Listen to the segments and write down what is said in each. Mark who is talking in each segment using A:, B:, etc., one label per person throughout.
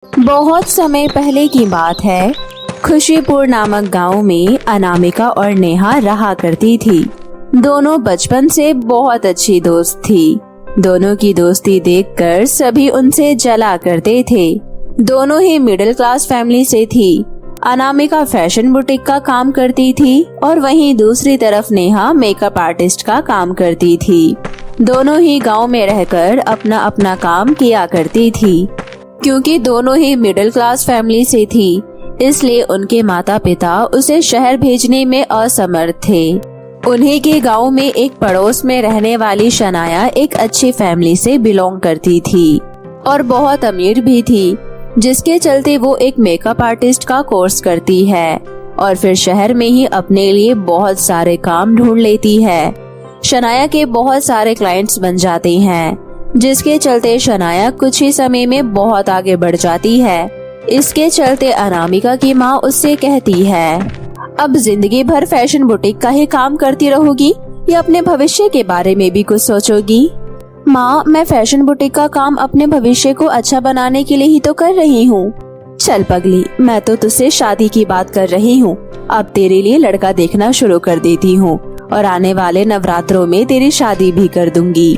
A: बहुत समय पहले की बात है। खुशीपुर नामक गांव में अनामिका और नेहा रहा करती थी। दोनों बचपन से बहुत अच्छी दोस्त थी। दोनों की दोस्ती देखकर सभी उनसे जला करते थे। दोनों ही मिडिल क्लास फैमिली से थी। अनामिका फैशन बुटीक का काम करती थी और वहीं दूसरी तरफ नेहा मेकअप आर्टिस्ट का काम करती थी। दोनों ही गांव में रहकर अपना अपना काम किया करती थी। क्योंकि दोनों ही मिडिल क्लास फैमिली से थी, इसलिए उनके माता पिता उसे शहर भेजने में असमर्थ थे। उन्हीं के गांव में एक पड़ोस में रहने वाली शनाया एक अच्छी फैमिली से बिलोंग करती थी और बहुत अमीर भी थी, जिसके चलते वो एक मेकअप आर्टिस्ट का कोर्स करती है और फिर शहर में ही अपने लिए बहुत सारे काम ढूंढ लेती है। शनाया के बहुत सारे क्लाइंट्स बन जाते हैं, जिसके चलते शनाया कुछ ही समय में बहुत आगे बढ़ जाती है। इसके चलते अनामिका की माँ उससे कहती है, अब जिंदगी भर फैशन बुटीक का ही काम करती रहोगी या अपने भविष्य के बारे में भी कुछ सोचोगी? माँ, मैं फैशन बुटीक का काम अपने भविष्य को अच्छा बनाने के लिए ही तो कर रही हूँ। चल पगली, मैं तो तुझसे शादी की बात कर रही हूँ। अब तेरे लिए लड़का देखना शुरू कर देती हूँ और आने वाले नवरात्रों में तेरी शादी भी कर दूंगी।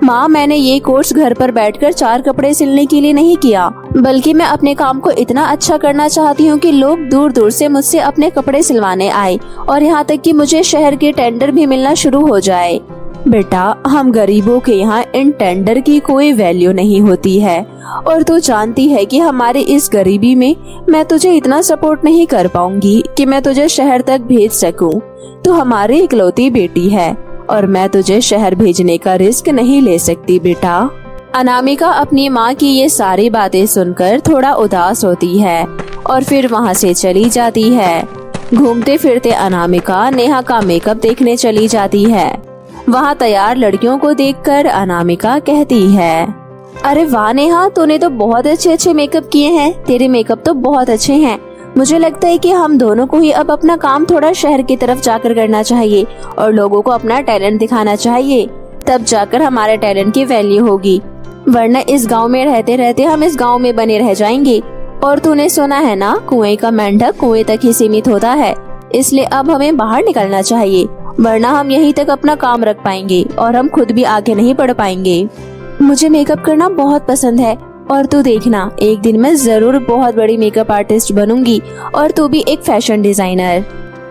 A: माँ, मैंने ये कोर्स घर पर बैठकर 4 कपड़े सिलने के लिए नहीं किया, बल्कि मैं अपने काम को इतना अच्छा करना चाहती हूँ कि लोग दूर दूर से मुझसे अपने कपड़े सिलवाने आए और यहाँ तक कि मुझे शहर के टेंडर भी मिलना शुरू हो जाए। बेटा, हम गरीबों के यहाँ इन टेंडर की कोई वैल्यू नहीं होती है और तू जानती है कि हमारी इस गरीबी में मैं तुझे इतना सपोर्ट नहीं कर पाऊंगी कि मैं तुझे शहर तक भेज सकूं। तू हमारी इकलौती बेटी है और मैं तुझे शहर भेजने का रिस्क नहीं ले सकती बेटा। अनामिका अपनी माँ की ये सारी बातें सुनकर थोड़ा उदास होती है और फिर वहाँ से चली जाती है। घूमते फिरते अनामिका नेहा का मेकअप देखने चली जाती है। वहाँ तैयार लड़कियों को देखकर अनामिका कहती है, अरे वाह नेहा, तूने तो बहुत अच्छे अच्छे मेकअप किए हैं। तेरे मेकअप तो बहुत अच्छे हैं। मुझे लगता है कि हम दोनों को ही अब अपना काम थोड़ा शहर की तरफ जाकर करना चाहिए और लोगों को अपना टैलेंट दिखाना चाहिए। तब जाकर हमारे टैलेंट की वैल्यू होगी, वरना इस गांव में रहते रहते हम इस गांव में बने रह जाएंगे। और तूने सुना है ना, कुएं का मेंढक कुएं तक ही सीमित होता है। इसलिए अब हमें बाहर निकलना चाहिए, वरना हम यहीं तक अपना काम रख पाएंगे और हम खुद भी आगे नहीं बढ़ पाएंगे। मुझे मेकअप करना बहुत पसंद है और तू देखना, एक दिन मैं जरूर बहुत बड़ी मेकअप आर्टिस्ट बनूंगी और तू भी एक फैशन डिजाइनर।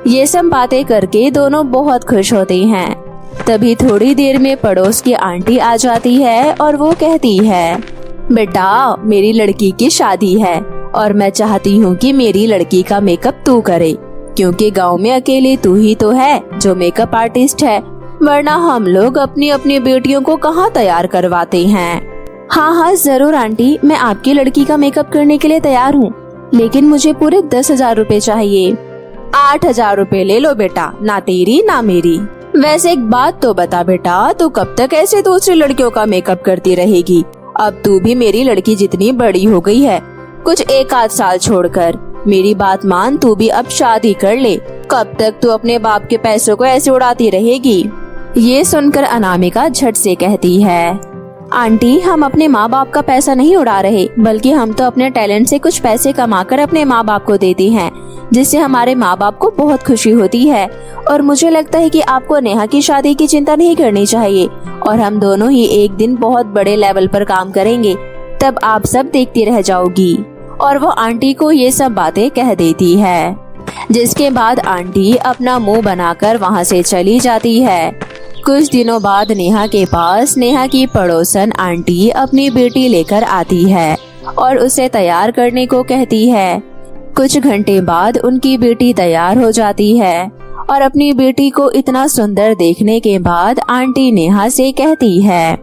A: ये सब बातें करके दोनों बहुत खुश होते हैं। तभी थोड़ी देर में पड़ोस की आंटी आ जाती है और वो कहती है, बेटा, मेरी लड़की की शादी है और मैं चाहती हूँ कि मेरी लड़की का मेकअप तू करे, क्योंकि गांव में अकेले तू ही तो है जो मेकअप आर्टिस्ट है, वरना हम लोग अपनी अपनी बेटियों को कहाँ तैयार करवाते हैं। हाँ हाँ जरूर आंटी, मैं आपकी लड़की का मेकअप करने के लिए तैयार हूँ, लेकिन मुझे पूरे 10,000 रुपए चाहिए। 8,000 रुपए ले लो बेटा, ना तेरी ना मेरी। वैसे एक बात तो बता बेटा, तू कब तक ऐसे दूसरी लड़कियों का मेकअप करती रहेगी? अब तू भी मेरी लड़की जितनी बड़ी हो गई है, कुछ 1 आध साल छोड़कर। मेरी बात मान, तू भी अब शादी कर ले। कब तक तू अपने बाप के पैसों को ऐसे उड़ाती रहेगी? ये सुनकर अनामिका झट से कहती है, आंटी, हम अपने माँ बाप का पैसा नहीं उड़ा रहे, बल्कि हम तो अपने टैलेंट से कुछ पैसे कमाकर अपने माँ बाप को देते हैं, जिससे हमारे माँ बाप को बहुत खुशी होती है। और मुझे लगता है कि आपको नेहा की शादी की चिंता नहीं करनी चाहिए और हम दोनों ही एक दिन बहुत बड़े लेवल पर काम करेंगे, तब आप सब देखती रह जाओगी। और वो आंटी को ये सब बातें कह देती है, जिसके बाद आंटी अपना मुंह बनाकर वहाँ से चली जाती है। कुछ दिनों बाद नेहा के पास नेहा की पड़ोसन आंटी अपनी बेटी लेकर आती है और उसे तैयार करने को कहती है। कुछ घंटे बाद उनकी बेटी तैयार हो जाती है और अपनी बेटी को इतना सुंदर देखने के बाद आंटी नेहा से कहती है,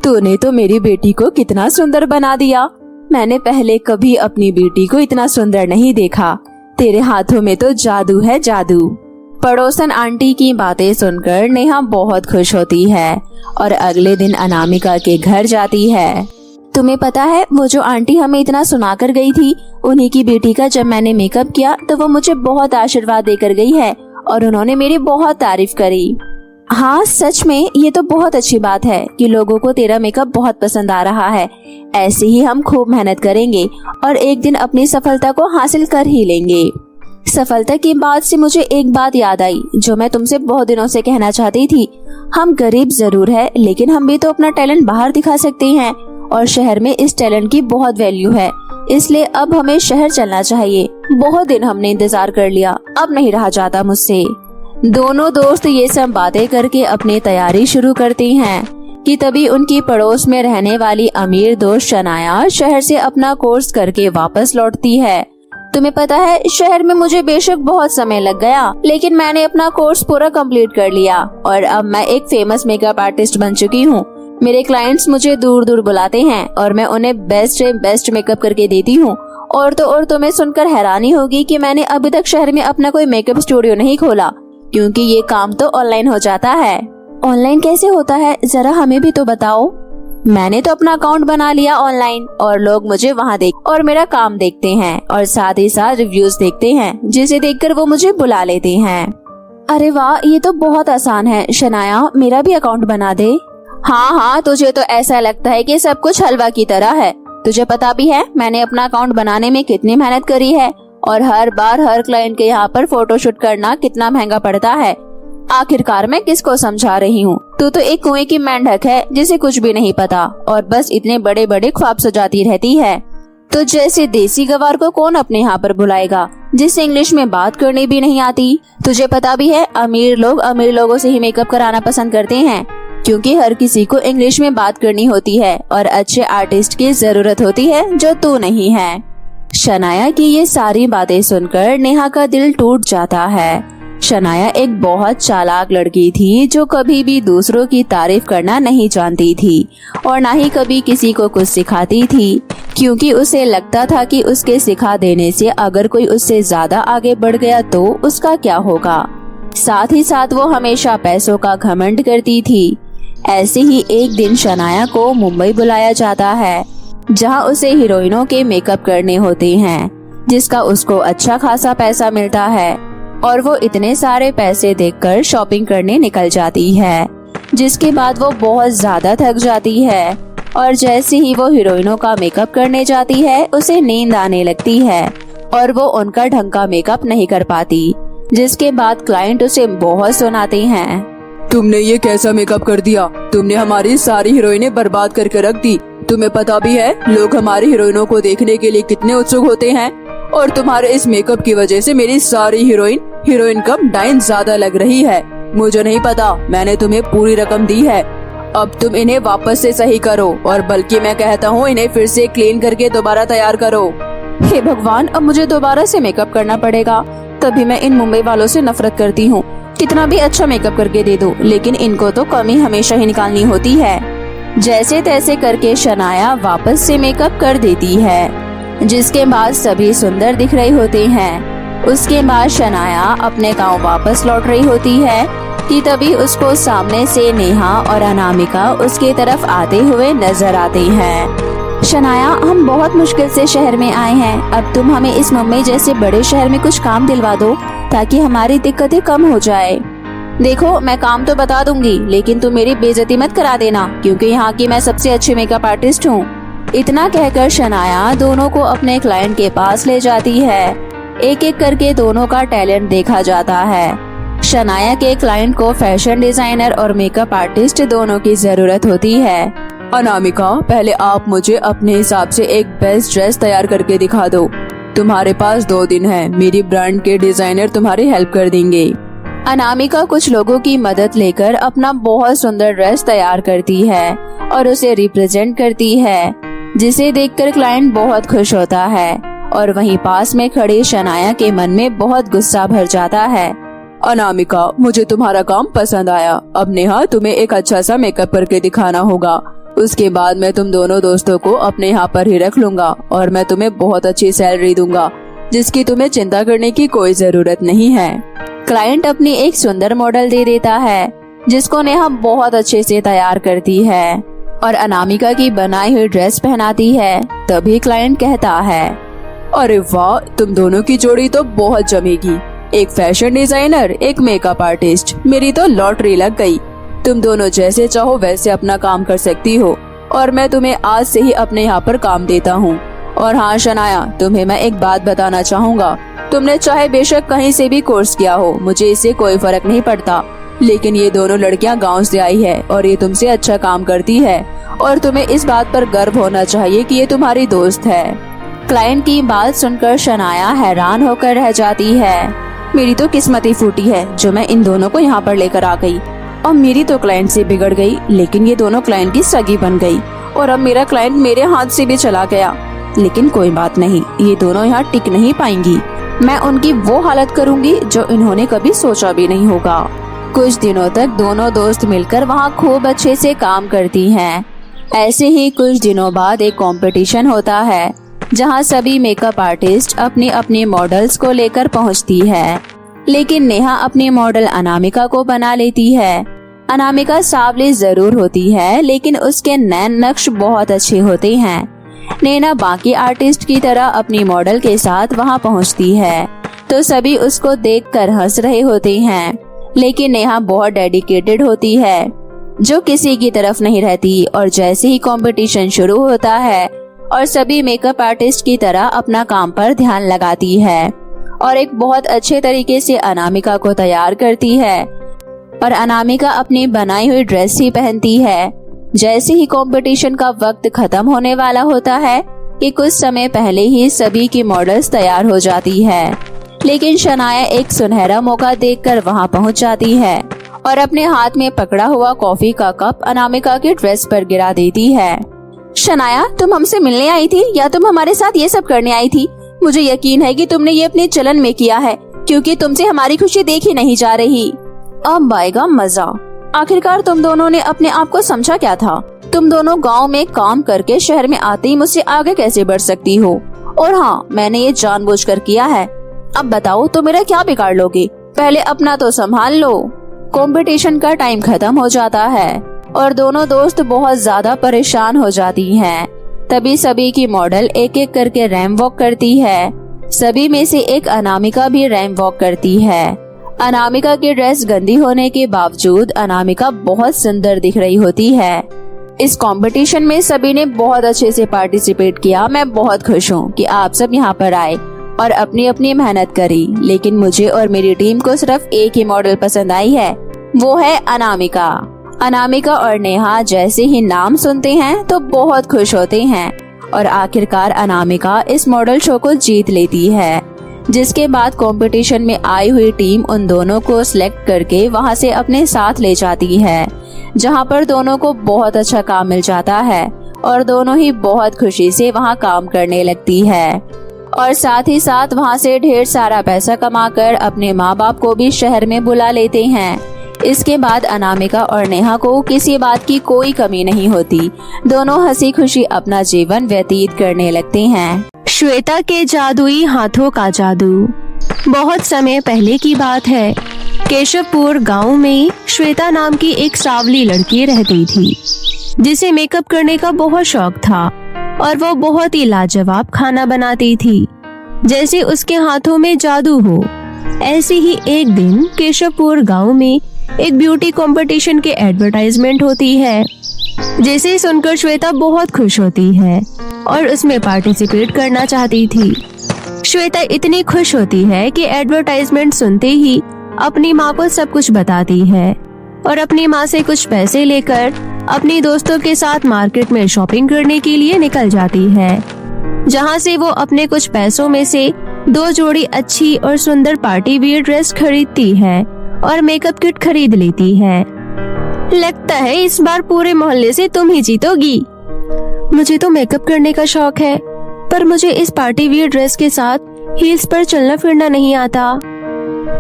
A: तूने तो मेरी बेटी को कितना सुंदर बना दिया। मैंने पहले कभी अपनी बेटी को इतना सुंदर नहीं देखा। तेरे हाथों में तो जादू है, जादू। पड़ोसन आंटी की बातें सुनकर नेहा बहुत खुश होती है और अगले दिन अनामिका के घर जाती है। तुम्हें पता है, वो जो आंटी हमें इतना सुनाकर गई थी, उन्हीं की बेटी का जब मैंने मेकअप किया तो वो मुझे बहुत आशीर्वाद देकर गई है और उन्होंने मेरी बहुत तारीफ करी। हाँ सच में ये तो बहुत अच्छी बात है कि लोगों को तेरा मेकअप बहुत पसंद आ रहा है। ऐसे ही हम खूब मेहनत करेंगे और एक दिन अपनी सफलता को हासिल कर ही लेंगे। सफलता की बात से मुझे एक बात याद आई जो मैं तुमसे बहुत दिनों से कहना चाहती थी। हम गरीब जरूर है लेकिन हम भी तो अपना टैलेंट बाहर दिखा सकते हैं और शहर में इस टैलेंट की बहुत वैल्यू है। इसलिए अब हमें शहर चलना चाहिए। बहुत दिन हमने इंतजार कर लिया, अब नहीं रहा जाता मुझसे। दोनों दोस्त ये सब बातें करके अपनी तैयारी शुरू करती हैं कि तभी उनकी पड़ोस में रहने वाली अमीर दोस्त शनाया शहर से अपना कोर्स करके वापस लौटती है। तुम्हें पता है शहर में मुझे बेशक बहुत समय लग गया लेकिन मैंने अपना कोर्स पूरा कंप्लीट कर लिया और अब मैं एक फेमस मेकअप आर्टिस्ट बन चुकी हूँ। मेरे क्लाइंट्स मुझे दूर दूर बुलाते हैं और मैं उन्हें बेस्ट से बेस्ट मेकअप करके देती हूँ। और तुम्हें सुनकर हैरानी होगी कि मैंने अभी तक शहर में अपना कोई मेकअप स्टूडियो नहीं खोला क्योंकि ये काम तो ऑनलाइन हो जाता है। ऑनलाइन कैसे होता है जरा हमें भी तो बताओ। मैंने तो अपना अकाउंट बना लिया ऑनलाइन और लोग मुझे वहाँ देख और मेरा काम देखते हैं और साथ ही साथ रिव्यूज देखते हैं जिसे देखकर वो मुझे बुला लेते हैं। अरे वाह ये तो बहुत आसान है शनाया, मेरा भी अकाउंट बना दे। हाँ तुझे तो ऐसा लगता है कि सब कुछ हलवा की तरह है। तुझे पता भी है मैंने अपना अकाउंट बनाने में कितनी मेहनत करी है और हर बार हर क्लाइंट के यहाँ पर फोटोशूट करना कितना महंगा पड़ता है। आखिरकार मैं किसको समझा रही हूँ। तू तो एक कुएं की मेंढक है जिसे कुछ भी नहीं पता और बस इतने बड़े बड़े ख्वाब सजाती रहती है। तो जैसे देसी गवार को कौन अपने यहाँ पर बुलाएगा जिससे इंग्लिश में बात करनी भी नहीं आती। तुझे पता भी है अमीर लोग अमीर लोगों से ही मेकअप कराना पसंद करते हैं क्योंकि हर किसी को इंग्लिश में बात करनी होती है और अच्छे आर्टिस्ट की जरूरत होती है जो तू नहीं है। शनाया की ये सारी बातें सुनकर नेहा का दिल टूट जाता है। शनाया एक बहुत चालाक लड़की थी जो कभी भी दूसरों की तारीफ करना नहीं जानती थी और ना ही कभी किसी को कुछ सिखाती थी क्योंकि उसे लगता था कि उसके सिखा देने से अगर कोई उससे ज्यादा आगे बढ़ गया तो उसका क्या होगा। साथ ही साथ वो हमेशा पैसों का घमंड करती थी। ऐसे ही एक दिन शनाया को मुंबई बुलाया जाता है जहां उसे हीरोइनों के मेकअप करने होते हैं जिसका उसको अच्छा खासा पैसा मिलता है और वो इतने सारे पैसे देखकर शॉपिंग करने निकल जाती है जिसके बाद वो बहुत ज्यादा थक जाती है और जैसे ही वो हीरोइनों का मेकअप करने जाती है उसे नींद आने लगती है और वो उनका ढंग का मेकअप नहीं कर पाती जिसके बाद क्लाइंट उसे बहुत सुनाते हैं।
B: तुमने ये कैसा मेकअप कर दिया, तुमने हमारी सारी हीरोइनें बर्बाद करके रख दी। तुम्हें पता भी है लोग हमारी हीरोइनों को देखने के लिए कितने उत्सुक होते हैं और तुम्हारे इस मेकअप की वजह से मेरी सारी हीरोइन कम डाइन ज्यादा लग रही है। मुझे नहीं पता, मैंने तुम्हें पूरी रकम दी है, अब तुम इन्हें वापस से सही करो और बल्कि मैं कहता हूँ इन्हें फिर से क्लीन करके दोबारा तैयार करो।
A: हे भगवान, अब मुझे दोबारा से मेकअप करना पड़ेगा। तभी मैं इन मुंबई वालों से नफरत करती हूँ। कितना भी अच्छा मेकअप करके दे दो लेकिन इनको तो कमी हमेशा ही निकालनी होती है। जैसे तैसे करके शनाया वापस से मेकअप कर देती है जिसके बाद सभी सुंदर दिख रहे होते हैं। उसके बाद शनाया अपने गांव वापस लौट रही होती है कि तभी उसको सामने से नेहा और अनामिका उसके तरफ आते हुए नजर आते हैं। शनाया, हम बहुत मुश्किल से शहर में आए हैं, अब तुम हमें इस मुंबई जैसे बड़े शहर में कुछ काम दिलवा दो ताकि हमारी दिक्कतें कम हो जाए। देखो, मैं काम तो बता दूंगी लेकिन तुम मेरी बेइज्जती मत करा देना क्योंकि यहाँ की मैं सबसे अच्छी मेकअप आर्टिस्ट हूँ। इतना कहकर शनाया दोनों को अपने क्लाइंट के पास ले जाती है। एक एक करके दोनों का टैलेंट देखा जाता है। शनाया के क्लाइंट को फैशन डिजाइनर और मेकअप आर्टिस्ट दोनों की जरूरत होती है।
B: अनामिका, पहले आप मुझे अपने हिसाब से एक बेस्ट ड्रेस तैयार करके दिखा दो। तुम्हारे पास 2 दिन है, मेरी ब्रांड के डिजाइनर तुम्हारी हेल्प कर देंगे।
A: अनामिका कुछ लोगों की मदद लेकर अपना बहुत सुंदर ड्रेस तैयार करती है और उसे रिप्रेजेंट करती है जिसे देखकर क्लाइंट बहुत खुश होता है और वहीं पास में खड़े शनाया के मन में बहुत गुस्सा भर जाता है।
B: अनामिका, मुझे तुम्हारा काम पसंद आया। अब नेहा, तुम्हें एक अच्छा सा मेकअप करके दिखाना होगा। उसके बाद मैं तुम दोनों दोस्तों को अपने यहाँ पर ही रख लूंगा और मैं तुम्हें बहुत अच्छी सैलरी दूंगा जिसकी तुम्हें चिंता करने की कोई जरूरत नहीं है।
A: क्लाइंट अपनी एक सुंदर मॉडल दे देता है जिसको नेहा बहुत अच्छे से तैयार करती है और अनामिका की बनाई हुई ड्रेस पहनाती है। तभी क्लाइंट कहता है,
B: अरे वाह, तुम दोनों की जोड़ी तो बहुत जमेगी। एक फैशन डिजाइनर, एक मेकअप आर्टिस्ट। मेरी तो लॉटरी लग गई। तुम दोनों जैसे चाहो वैसे अपना काम कर सकती हो और मैं तुम्हें आज से ही अपने यहाँ पर काम देता हूँ। और हाँ शनाया, तुम्हें मैं एक बात बताना चाहूँगा। तुमने चाहे बेशक कहीं से भी कोर्स किया हो, मुझे इससे कोई फर्क नहीं पड़ता, लेकिन ये दोनों लड़कियां गांव से आई है और ये तुमसे अच्छा काम करती है और तुम्हें इस बात पर गर्व होना चाहिए कि ये तुम्हारी दोस्त है।
A: क्लाइंट की बात सुनकर शनाया हैरान होकर रह जाती है।
B: मेरी तो किस्मत ही फूटी है जो मैं इन दोनों को यहाँ पर लेकर आ गई। और मेरी तो क्लाइंट से बिगड़ गई, लेकिन ये दोनों क्लाइंट की सगी बन गई और अब मेरा क्लाइंट मेरे हाथ से भी चला गया। लेकिन कोई बात नहीं, ये दोनों यहाँ टिक नहीं पाएंगी। मैं उनकी वो हालत करूँगी जो इन्होंने कभी सोचा भी नहीं होगा।
A: कुछ दिनों तक दोनों दोस्त मिलकर वहाँ खूब अच्छे से काम करती हैं। ऐसे ही कुछ दिनों बाद एक कंपटीशन होता है जहाँ सभी मेकअप आर्टिस्ट अपनी अपनी मॉडल्स को लेकर पहुँचती है। लेकिन नेहा अपनी मॉडल अनामिका को बना लेती है। अनामिका सांवली जरूर होती है, लेकिन उसके नैन नक्श बहुत अच्छे होते हैं। नेहा बाकी आर्टिस्ट की तरह अपनी मॉडल के साथ वहाँ पहुँचती है तो सभी उसको देखकर हंस रहे होते हैं। लेकिन नेहा बहुत डेडिकेटेड होती है, जो किसी की तरफ नहीं रहती और जैसे ही कंपटीशन शुरू होता है और सभी मेकअप आर्टिस्ट की तरह अपना काम पर ध्यान लगाती है और एक बहुत अच्छे तरीके से अनामिका को तैयार करती है और अनामिका अपनी बनाई हुई ड्रेस ही पहनती है। जैसे ही कंपटीशन का वक्त खत्म होने वाला होता है कि कुछ समय पहले ही सभी की मॉडल्स तैयार हो जाती है, लेकिन शनाया एक सुनहरा मौका देखकर वहां पहुंच जाती है और अपने हाथ में पकड़ा हुआ कॉफी का कप अनामिका की ड्रेस पर गिरा देती है।
B: शनाया, तुम हमसे मिलने आई थी या तुम हमारे साथ ये सब करने आई थी? मुझे यकीन है कि तुमने ये अपने चलन में किया है, क्योंकि तुमसे हमारी खुशी देखी नहीं जा रही। अब आएगा मजा। आखिरकार तुम दोनों ने अपने आप को समझा क्या था? तुम दोनों गांव में काम करके शहर में आते ही मुझसे आगे कैसे बढ़ सकती हो? और हाँ, मैंने ये जानबूझकर किया है। अब बताओ तो मेरा क्या बिगाड़ लोगे? पहले अपना तो संभाल लो। कंपटीशन का टाइम खत्म हो जाता है और दोनों दोस्त बहुत ज्यादा परेशान हो जाती हैं। तभी सभी की मॉडल एक एक करके रैंप वॉक करती है। सभी में से एक अनामिका भी रैंप वॉक करती है। अनामिका की ड्रेस गंदी होने के बावजूद अनामिका बहुत सुंदर दिख रही होती है। इस कंपटीशन में सभी ने बहुत अच्छे से पार्टिसिपेट किया। मैं बहुत खुश हूँ कि आप सब यहाँ पर आए और अपनी अपनी मेहनत करी, लेकिन मुझे और मेरी टीम को सिर्फ एक ही मॉडल पसंद आई है, वो है अनामिका। अनामिका और नेहा जैसे ही नाम सुनते हैं तो बहुत खुश होते हैं और आखिरकार अनामिका इस मॉडल शो को जीत लेती है, जिसके बाद कंपटीशन में आई हुई टीम उन दोनों को सिलेक्ट करके वहां से अपने साथ ले जाती है, जहां पर दोनों को बहुत अच्छा काम मिल जाता है और दोनों ही बहुत खुशी से वहां काम करने लगती है और साथ ही साथ वहां से ढेर सारा पैसा कमाकर अपने माँ बाप को भी शहर में बुला लेते हैं। इसके बाद अनामिका और नेहा को किसी बात की कोई कमी नहीं होती। दोनों हंसी खुशी अपना जीवन व्यतीत करने लगते हैं।
A: श्वेता के जादुई हाथों का जादू। बहुत समय पहले की बात है। केशवपुर गांव में श्वेता नाम की एक सांवली लड़की रहती थी, जिसे मेकअप करने का बहुत शौक था और वो बहुत ही लाजवाब खाना बनाती थी, जैसे उसके हाथों में जादू हो। ऐसे ही एक दिन केशवपुर गांव में एक ब्यूटी कंपटीशन के एडवर्टाइजमेंट होती है, जिसे सुनकर श्वेता बहुत खुश होती है और उसमें पार्टिसिपेट करना चाहती थी। श्वेता इतनी खुश होती है कि एडवर्टाइजमेंट सुनते ही अपनी माँ को सब कुछ बताती है और अपनी माँ से कुछ पैसे लेकर अपनी दोस्तों के साथ मार्केट में शॉपिंग करने के लिए निकल जाती है, जहाँ से वो अपने कुछ पैसों में से 2 जोड़ी अच्छी और सुंदर पार्टी वियर ड्रेस खरीदती है और मेकअप किट खरीद लेती है। लगता है इस बार पूरे मोहल्ले से तुम ही जीतोगी। मुझे तो मेकअप करने का शौक है, पर मुझे इस पार्टी वियर ड्रेस के साथ हील्स पर चलना फिरना नहीं आता।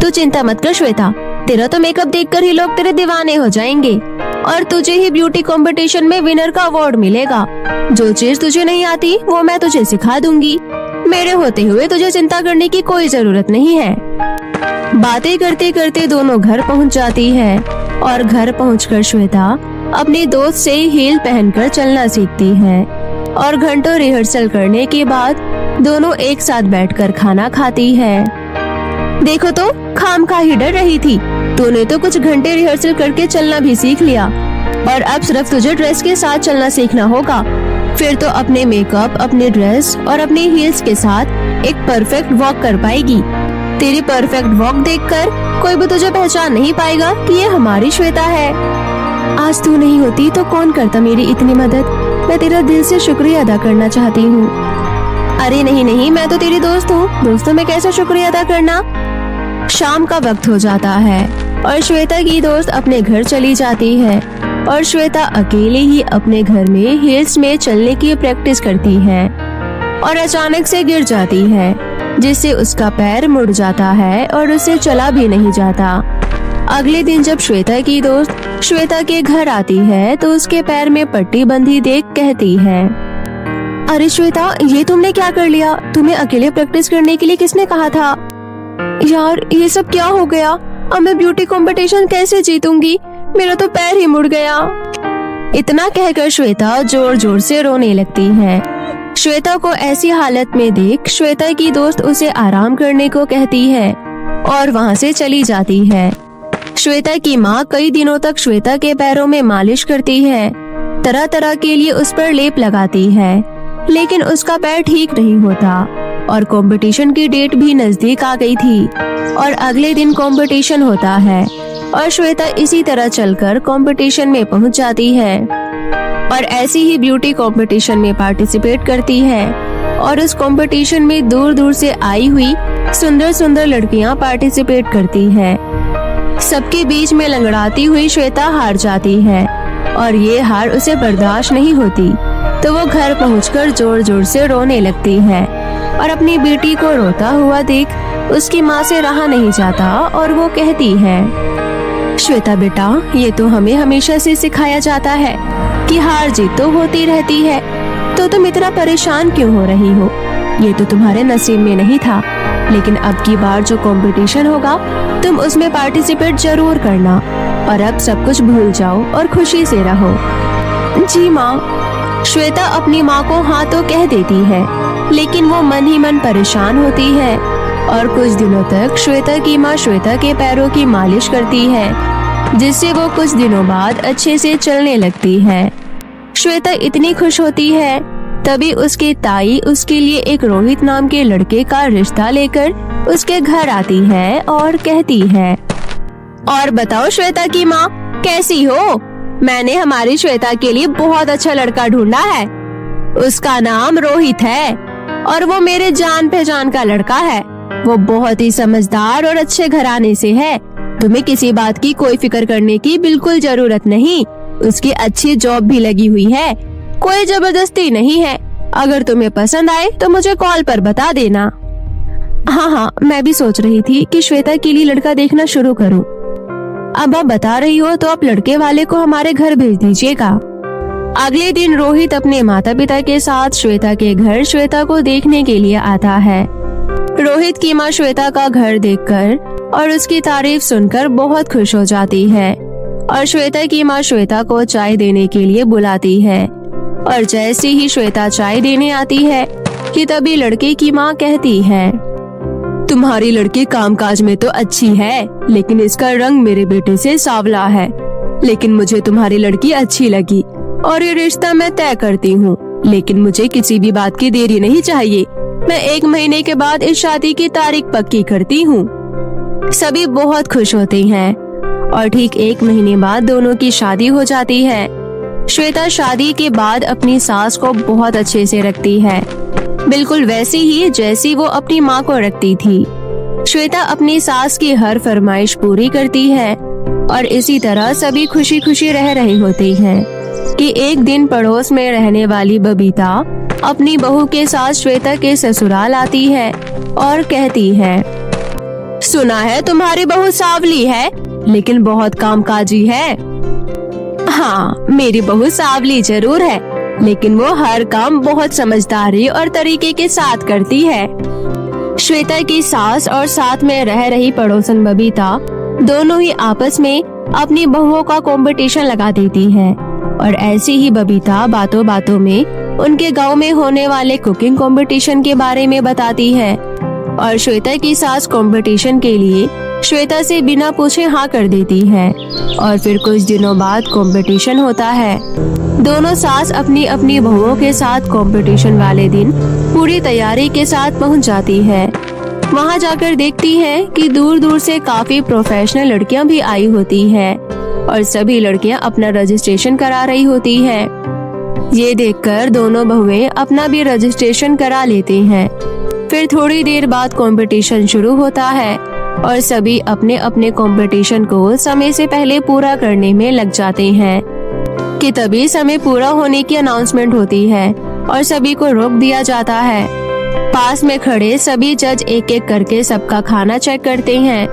A: तू चिंता मत कर श्वेता, तेरा तो मेकअप देखकर ही लोग तेरे दीवाने हो जाएंगे और तुझे ही ब्यूटी कंपटीशन में विनर का अवार्ड मिलेगा। जो चीज तुझे नहीं आती वो मैं तुझे सिखा दूंगी। मेरे होते हुए तुझे चिंता करने की कोई जरूरत नहीं है। बातें करते करते दोनों घर पहुंच जाती है और घर पहुंचकर श्वेता अपने दोस्त से हील पहनकर चलना सीखती है और घंटों रिहर्सल करने के बाद दोनों एक साथ बैठकर खाना खाती है।
C: देखो तो खामखा ही डर रही थी। तूने तो कुछ घंटे रिहर्सल करके चलना भी सीख लिया और अब सिर्फ तुझे ड्रेस के साथ चलना सीखना होगा। फिर तो अपने मेकअप, अपने ड्रेस और अपने हील्स के साथ एक परफेक्ट वॉक कर पाएगी। तेरी परफेक्ट वॉक देखकर कोई भी तुझे पहचान नहीं पाएगा कि ये हमारी श्वेता है। आज तू नहीं होती तो कौन करता मेरी इतनी मदद। मैं तेरा दिल से शुक्रिया अदा करना चाहती हूँ। अरे नहीं, मैं तो तेरी दोस्त हूँ। दोस्तों में कैसे शुक्रिया अदा करना। शाम का वक्त हो जाता है और श्वेता की दोस्त अपने घर चली जाती है और श्वेता अकेले ही अपने घर में हील्स में चलने की प्रैक्टिस करती है और अचानक से गिर जाती है, जिससे उसका पैर मुड़ जाता है और उसे चला भी नहीं जाता। अगले दिन जब श्वेता की दोस्त श्वेता के घर आती है तो उसके पैर में पट्टी बंधी देख कहती है, अरे श्वेता, ये तुमने क्या कर लिया। तुम्हें अकेले प्रैक्टिस करने के लिए किसने कहा था। यार, ये सब क्या हो गया। अब मैं ब्यूटी कंपटीशन कैसे जीतूंगी। मेरा तो पैर ही मुड़ गया। इतना कहकर श्वेता जोर जोर से रोने लगती है। श्वेता को ऐसी हालत में देख श्वेता की दोस्त उसे आराम करने को कहती है और वहाँ से चली जाती है। श्वेता की माँ कई दिनों तक श्वेता के पैरों में मालिश करती है, तरह तरह के लिए उस पर लेप लगाती है, लेकिन उसका पैर ठीक नहीं होता और कंपटीशन की डेट भी नजदीक आ गई थी और अगले दिन कंपटीशन होता है और श्वेता इसी तरह चलकर कंपटीशन में पहुंच जाती है और ऐसी ही ब्यूटी कंपटीशन में पार्टिसिपेट करती है और उस कंपटीशन में दूर दूर से आई हुई सुंदर सुंदर लड़कियां पार्टिसिपेट करती हैं। सबके बीच में लंगड़ाती हुई श्वेता हार जाती है और ये हार उसे बर्दाश्त नहीं होती, तो वो घर पहुंचकर जोर जोर से रोने लगती है और अपनी बेटी को रोता हुआ देख उसकी माँ से रहा नहीं जाता और वो कहती है, श्वेता बेटा, ये तो हमें हमेशा से सिखाया जाता है कि हार जीत तो होती रहती है, तो तुम इतना परेशान क्यों हो रही हो। ये तो तुम्हारे नसीब में नहीं था, लेकिन अब की बार जो कंपटीशन होगा तुम उसमें पार्टिसिपेट जरूर करना और अब सब कुछ भूल जाओ और खुशी से रहो। जी माँ। श्वेता अपनी माँ को हाँ तो कह देती है, लेकिन वो मन ही मन परेशान होती है और कुछ दिनों तक श्वेता की माँ श्वेता के पैरों की मालिश करती है, जिससे वो कुछ दिनों बाद अच्छे से चलने लगती है। श्वेता इतनी खुश होती है, तभी उसकी ताई उसके लिए एक रोहित नाम के लड़के का रिश्ता लेकर उसके घर आती है और कहती है, और बताओ श्वेता की माँ, कैसी हो। मैंने हमारी श्वेता के लिए बहुत अच्छा लड़का ढूंढा है। उसका नाम रोहित है और वो मेरे जान पहचान का लड़का है। वो बहुत ही समझदार और अच्छे घराने से है। तुम्हें किसी बात की कोई फिक्र करने की बिल्कुल जरूरत नहीं। उसकी अच्छी जॉब भी लगी हुई है, कोई जबरदस्ती नहीं है। अगर तुम्हें पसंद आए तो मुझे कॉल पर बता देना। हाँ, मैं भी सोच रही थी कि श्वेता के लिए लड़का देखना शुरू करूं। अब आप बता रही हो तो आप लड़के वाले को हमारे घर भेज दीजिएगा। अगले दिन रोहित अपने माता पिता के साथ श्वेता के घर श्वेता को देखने के लिए आता है। रोहित की माँ श्वेता का घर देखकर और उसकी तारीफ सुनकर बहुत खुश हो जाती है और श्वेता की माँ श्वेता को चाय देने के लिए बुलाती है और जैसे ही श्वेता चाय देने आती है कि तभी लड़के की माँ कहती है, तुम्हारी लड़की कामकाज में तो अच्छी है, लेकिन इसका रंग मेरे बेटे से सांवला है। लेकिन मुझे तुम्हारी लड़की अच्छी लगी और ये रिश्ता मैं तय करती हूँ, लेकिन मुझे किसी भी बात की देरी नहीं चाहिए। मैं 1 महीने के बाद इस शादी की तारीख पक्की करती हूँ। सभी बहुत खुश होते हैं और ठीक 1 महीने बाद दोनों की शादी हो जाती है। श्वेता शादी के बाद अपनी सास को बहुत अच्छे से रखती है, बिल्कुल वैसी ही जैसी वो अपनी माँ को रखती थी। श्वेता अपनी सास की हर फरमाइश पूरी करती है और इसी तरह सभी खुशी खुशी रह रहे होते हैं कि एक दिन पड़ोस में रहने वाली बबीता अपनी बहू के साथ श्वेता के ससुराल आती है और कहती है, सुना है तुम्हारी बहू सांवली है, लेकिन बहुत कामकाजी है। हाँ, मेरी बहू सांवली जरूर है, लेकिन वो हर काम बहुत समझदारी और तरीके के साथ करती है। श्वेता की सास और साथ में रह रही पड़ोसन बबीता दोनों ही आपस में अपनी बहुओं का कंपटीशन लगा देती है और ऐसी ही बबीता बातों बातों में उनके गांव में होने वाले कुकिंग कंपटीशन के बारे में बताती है और श्वेता की सास कंपटीशन के लिए श्वेता से बिना पूछे हाँ कर देती है। और फिर कुछ दिनों बाद कंपटीशन होता है। दोनों सास अपनी अपनी बहुओं के साथ कंपटीशन वाले दिन पूरी तैयारी के साथ पहुंच जाती है। वहां जाकर देखती है कि दूर दूर से काफी प्रोफेशनल लड़कियां भी आई होती है और सभी लड़कियां अपना रजिस्ट्रेशन करा रही होती है। ये देखकर दोनों बहुएं अपना भी रजिस्ट्रेशन करा लेते हैं। फिर थोड़ी देर बाद कंपटीशन शुरू होता है और सभी अपने अपने कंपटीशन को समय से पहले पूरा करने में लग जाते हैं कि तभी समय पूरा होने की अनाउंसमेंट होती है और सभी को रोक दिया जाता है। पास में खड़े सभी जज एक एक करके सबका खाना चेक करते हैं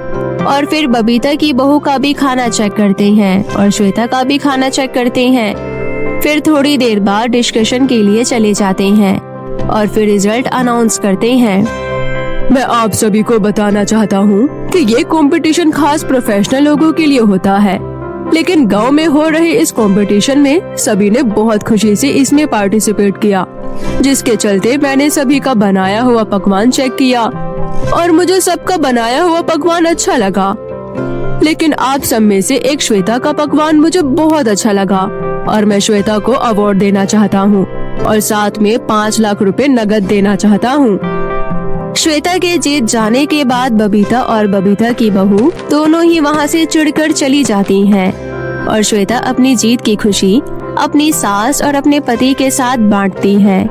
C: और फिर बबीता की बहू का भी खाना चेक करते हैं और श्वेता का भी खाना चेक करते हैं। फिर थोड़ी देर बाद डिस्कशन के लिए चले जाते हैं और फिर रिजल्ट अनाउंस करते हैं।
B: मैं आप सभी को बताना चाहता हूँ कि ये कंपटीशन खास प्रोफेशनल लोगों के लिए होता है, लेकिन गांव में हो रहे इस कंपटीशन में सभी ने बहुत खुशी से इसमें पार्टिसिपेट किया, जिसके चलते मैंने सभी का बनाया हुआ पकवान चेक किया और मुझे सबका बनाया हुआ पकवान अच्छा लगा। लेकिन आप सब में से एक श्वेता का पकवान मुझे बहुत अच्छा लगा और मैं श्वेता को अवार्ड देना चाहता हूँ और साथ में 5 लाख रुपए नगद देना चाहता हूँ।
C: श्वेता के जीत जाने के बाद बबीता और बबीता की बहू दोनों ही वहाँ से चिढ़कर चली जाती हैं और श्वेता अपनी जीत की खुशी अपनी सास और अपने पति के साथ बांटती है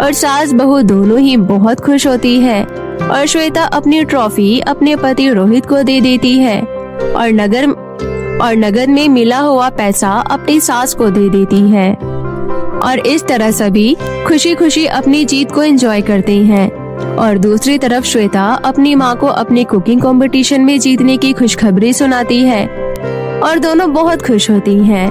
C: और सास बहू दोनों ही बहुत खुश होती है और श्वेता अपनी ट्रॉफी अपने पति रोहित को दे देती है और नगद में मिला हुआ पैसा अपनी सास को दे देती है और इस तरह सभी खुशी खुशी अपनी जीत को एंजॉय करते हैं। और दूसरी तरफ श्वेता अपनी माँ को अपनी कुकिंग कंपटीशन में जीतने की खुशखबरी सुनाती है और दोनों बहुत खुश होती हैं।